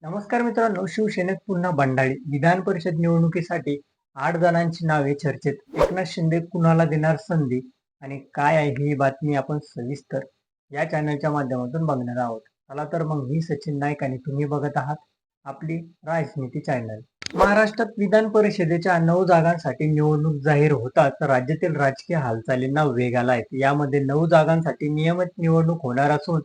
नमस्कार मित्रांनो, शिवसेनेत पुन्हा बंडाळी. विधान परिषद निवडणुकीसाठी 8 जणांची नावे चर्चेत. एकनाथ शिंदे कुणाला देणार संधी आणि काय आहे ही बातमी आपण सविस्तर या चॅनलच्या माध्यमातून बघणार आहोत. चला तर मग मी सचिन नाईक आणि तुम्ही बघत आहात आपली राजनीती चॅनल. महाराष्ट्रात विधान परिषदेच्या 9 जागांसाठी निवडणूक जाहीर होताच राज्यातील राजकीय हालचालींना वेग आला आहे. यामध्ये 9 जागांसाठी नियमित निवडणूक होणार असून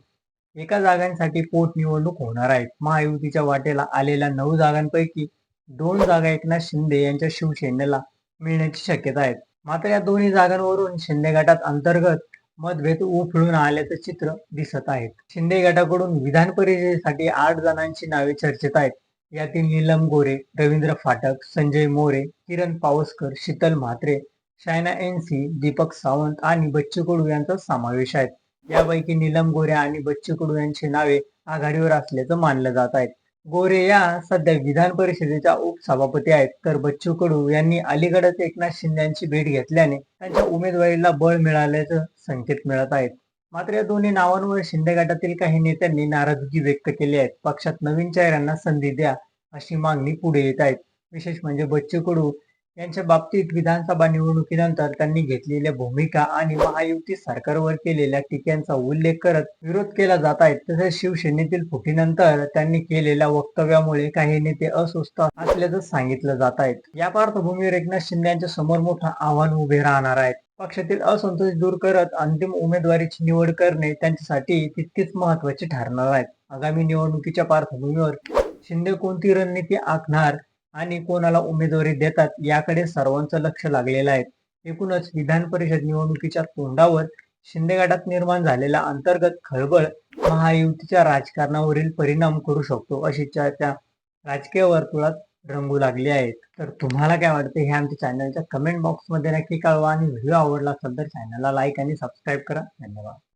एका जागांसाठी पोटनिवडणूक होणार आहे. महायुतीच्या वाटेला आलेल्या 9 जागांपैकी 2 जागा एकनाथ शिंदे यांच्या शिवसेनेला मिळण्याची शक्यता आहे. मात्र या दोन्ही जागांवरून शिंदे गटात अंतर्गत मतभेद उफाळून आल्याचं चित्र दिसत आहे. शिंदे गटाकडून विधान परिषदेसाठी 8 जणांची नावे चर्चेत आहेत. यातील नीलम गोरे, रवींद्र फाटक, संजय मोरे, किरण पावसकर, शीतल म्हात्रे, शायना एनसी, दीपक सावंत आणि बच्चू कडू यांचा समावेश आहे. यापैकी नीलम गोरे आणि बच्चू कडू यांची नावे आघाडीवर असल्याचं मानलं जात आहे. गोरे या सध्या विधान परिषदेच्या उपसभापती आहेत, तर बच्चू कडू यांनी अलीकडेच एकनाथ शिंदे यांची भेट घेतल्याने त्यांच्या उमेदवारीला बळ मिळाल्याचं संकेत मिळत आहेत. मात्र या दोन्ही नावांवर शिंदे गटातील काही नेत्यांनी नाराजगी व्यक्त केली आहे. पक्षात नवीन चेहऱ्यांना संधी द्या अशी मागणी पुढे येत आहे. विशेष म्हणजे बच्चू कडू यांच्या बाबतीत विधानसभा निवडणुकीनंतर त्यांनी घेतलेल्या भूमिका आणि महायुती सरकारवर केलेल्या टीकांचा उल्लेख करत विरोध केला जात आहे. तसेच शिवसेनेतील फुटीनंतर त्यांनी केलेल्या वक्तव्यामुळे काही नेते अस्वस्थ असल्याचं सांगितलं जात आहे. या पार्श्वभूमीवर एकनाथ शिंदे यांच्या समोर मोठं आव्हान उभे राहणार आहे. पक्षातील असंतोष दूर करत अंतिम उमेदवारीची निवड करणे त्यांच्यासाठी तितकेच महत्वाचे ठरणार आहे. आगामी निवडणुकीच्या पार्श्वभूमीवर शिंदे कोणती रणनीती आखणार आणि कोणाला उमेदवारी देतात याकडे सर्वांचं लक्ष लागलेलं आहे. एकूणच विधान परिषद निवडणुकीच्या तोंडावर शिंदे गटात निर्माण झालेला अंतर्गत खळबळ महायुतीच्या राजकारणावरील परिणाम करू शकतो अशी चर्चा राजकीय वर्तुळात रंगू लागली आहे. तर तुम्हाला काय वाटतं हे आमच्या चॅनलच्या कमेंट बॉक्समध्ये नक्की कळवा आणि व्हिडिओ आवडला असेल तर चॅनलला लाईक आणि सबस्क्राईब करा. धन्यवाद.